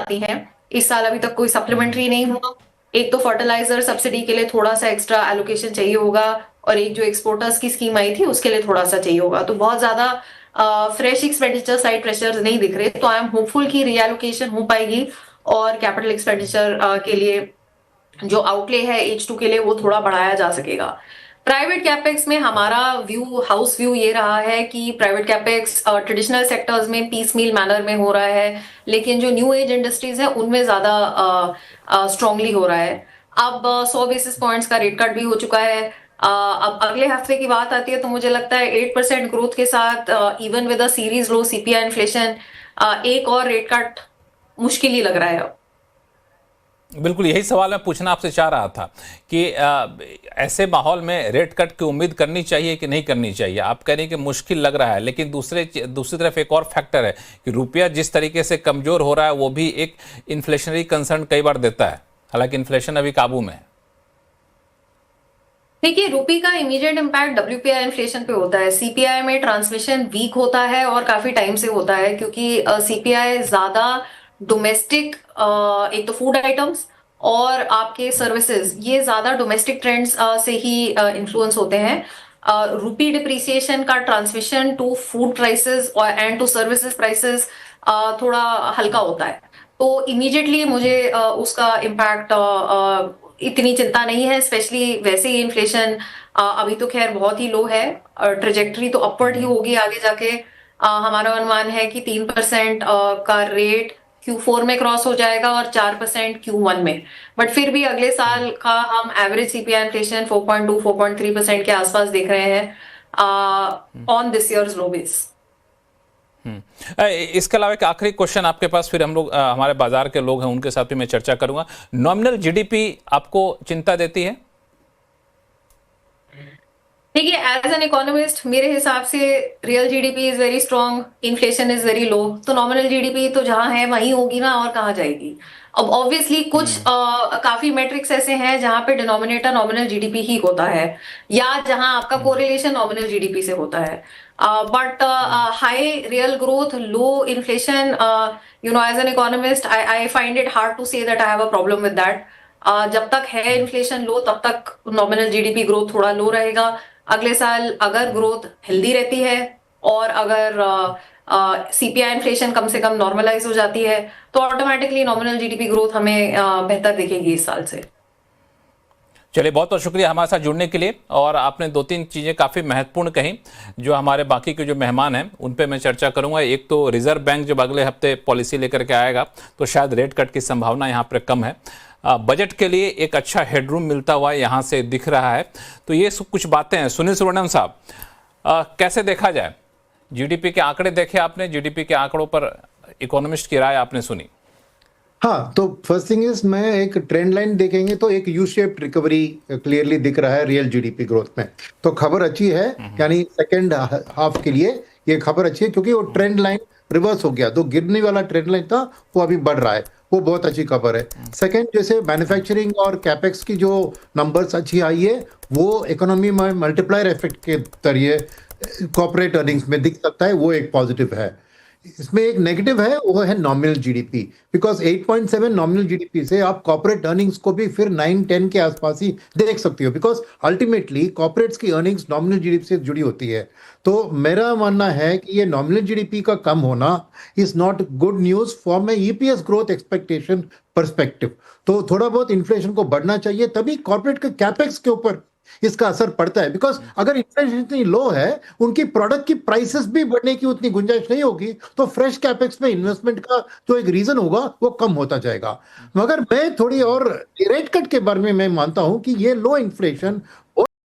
आती हैं। इस साल अभी तक कोई सप्लीमेंट्री नहीं हुआ। एक तो फर्टिलाइजर सब्सिडी के लिए थोड़ा सा एक्स्ट्रा एलोकेशन चाहिए होगा, और एक जो एक्सपोर्टर्स की स्कीम आई थी उसके लिए थोड़ा सा चाहिए होगा। तो बहुत ज्यादा फ्रेश एक्सपेंडिचर साइड प्रेशर्स नहीं दिख रहे। तो आई एम होपफुल कि रीएलोकेशन हो पाएगी और कैपिटल एक्सपेंडिचर के लिए जो आउटले है H2 के लिए वो थोड़ा बढ़ाया जा सकेगा। प्राइवेट कैपेक्स में हमारा हाउस व्यू ये रहा है कि प्राइवेट कैपेक्स ट्रेडिशनल सेक्टर्स में पीस मील मैनर में हो रहा है, लेकिन जो न्यू एज इंडस्ट्रीज है उनमें ज्यादा स्ट्रांगली हो रहा है। अब 100 बेसिस पॉइंट्स का रेट कट भी हो चुका है। अब अगले हफ्ते की बात आती है तो मुझे लगता है 8% ग्रोथ के साथ, even with a series low CPI inflation, एक और रेट कट मुश्किल ही लग रहा है अब। बिल्कुल यही सवाल मैं पूछना आपसे चाह रहा था कि ऐसे माहौल में रेट कट की उम्मीद करनी चाहिए कि नहीं करनी चाहिए। आप कह रहे हैं कि मुश्किल लग रहा है, लेकिन दूसरी तरफ एक और फैक्टर है कि रुपया जिस तरीके से कमजोर हो रहा है वो भी एक इन्फ्लेशनरी कंसर्न कई बार देता है, हालांकि इन्फ्लेशन अभी काबू में है। देखिए, रूपी का इमीडिएट इम्पैक्ट WPI इन्फ्लेशन पे होता है। CPI में ट्रांसमिशन वीक होता है और काफी टाइम से होता है, क्योंकि CPI ज्यादा डोमेस्टिक, एक तो फूड आइटम्स और आपके सर्विसेज, ये ज्यादा डोमेस्टिक ट्रेंड्स से ही इन्फ्लुएंस होते हैं। रूपी डिप्रिसिएशन का ट्रांसमिशन टू फूड प्राइसेस और एंड टू सर्विसेज प्राइसेस थोड़ा हल्का होता है। तो इमीडिएटली मुझे उसका इम्पैक्ट इतनी चिंता नहीं है। स्पेशली वैसे ही इन्फ्लेशन अभी तो खैर बहुत ही लो है, ट्रेजेक्टरी तो अपवर्ड ही होगी आगे जाके। हमारा अनुमान है कि 3% का रेट Q4 में क्रॉस हो जाएगा और 4% Q1 में। बट फिर भी अगले साल का हम एवरेज CPI इन्फ्लेशन 4.2-4.3% के आसपास देख रहे हैं on this years low base. इसके अलावा एक आखिरी क्वेश्चन आपके पास, फिर हम लोग हमारे बाजार के लोग हैं उनके साथ भी मैं चर्चा करूंगा। नॉमिनल GDP आपको चिंता देती है? देखिए, एज एन इकोनॉमिस्ट मेरे हिसाब से real GDP is very strong, inflation is very low, तो नॉमिनल GDP तो जहां है वहीं होगी ना, और कहाँ जाएगी। अब ऑब्वियसली कुछ काफी मेट्रिक्स ऐसे हैं जहां पे डिनोमिनेटर नॉमिनल GDP ही होता है, या जहां आपका कोरिलेशन नॉमिनल GDP से होता है। But high real growth, low inflation, as an economist I find it hard to say that I have a problem with that. जब तक है इन्फ्लेशन लो तब तक नॉमिनल GDP ग्रोथ थोड़ा लो रहेगा। अगले साल अगर ग्रोथ हेल्दी रहती है और अगर CPI इन्फ्लेशन कम से कम नॉर्मलाइज हो जाती है तो ऑटोमेटिकली नॉमिनल GDP ग्रोथ हमें बेहतर दिखेगी इस साल से। चलिए, बहुत बहुत शुक्रिया हमारे साथ जुड़ने के लिए। और आपने 2-3 चीज़ें काफ़ी महत्वपूर्ण कहीं, जो हमारे बाकी के जो मेहमान हैं उन पे मैं चर्चा करूंगा। एक तो रिजर्व बैंक जब अगले हफ्ते पॉलिसी लेकर के आएगा तो शायद रेट कट की संभावना यहाँ पर कम है। बजट के लिए एक अच्छा हेडरूम मिलता हुआ यहाँ से दिख रहा है। तो ये कुछ बातें हैं। सुनील सुब्रमण्यम साहब, कैसे देखा जाए? GDP के आंकड़े देखे आपने, GDP के आंकड़ों पर इकोनॉमिस्ट की राय आपने सुनी। हाँ, तो फर्स्ट थिंग इज, मैं एक ट्रेंड लाइन देखेंगे तो एक यू शेप्ड रिकवरी क्लियरली दिख रहा है रियल GDP ग्रोथ में। तो खबर अच्छी है, यानी सेकेंड हाफ के लिए ये खबर अच्छी है, क्योंकि वो ट्रेंड लाइन रिवर्स हो गया। तो गिरने वाला ट्रेंड लाइन था वो अभी बढ़ रहा है, वो बहुत अच्छी खबर है। सेकेंड, जैसे मैन्युफैक्चरिंग और कैपेक्स की जो नंबर्स अच्छी आई है वो इकोनॉमी में मल्टीप्लायर इफेक्ट के जरिए कॉर्पोरेट अर्निंग्स में दिख सकता है, वो एक पॉजिटिव है। इसमें एक नेगेटिव है, वो है nominal GDP, because 8.7 nominal GDP से आप कॉर्पोरेट अर्निंग्स को भी फिर 9-10 के आसपास ही देख सकते हो, बिकॉज अल्टीमेटली कॉर्पोरेट्स की अर्निंग्स नॉमिनल GDP से जुड़ी होती है। तो मेरा मानना है कि ये नॉमिनल GDP का कम होना is not good news from A EPS growth expectation perspective. तो थोड़ा बहुत इन्फ्लेशन को बढ़ना चाहिए, तभी कॉर्पोरेट के कैपेक्स के ऊपर इसका असर पड़ता है। बिकॉज अगर इन्फ्लेशन इतनी लो है, उनकी प्रोडक्ट की प्राइसेस भी बढ़ने की उतनी गुंजाइश नहीं होगी, तो फ्रेश कैपेक्स में इन्वेस्टमेंट का जो एक रीजन होगा वो कम होता जाएगा। मगर मैं थोड़ी और रेट कट के बारे में मैं मानता हूं कि ये लो इन्फ्लेशन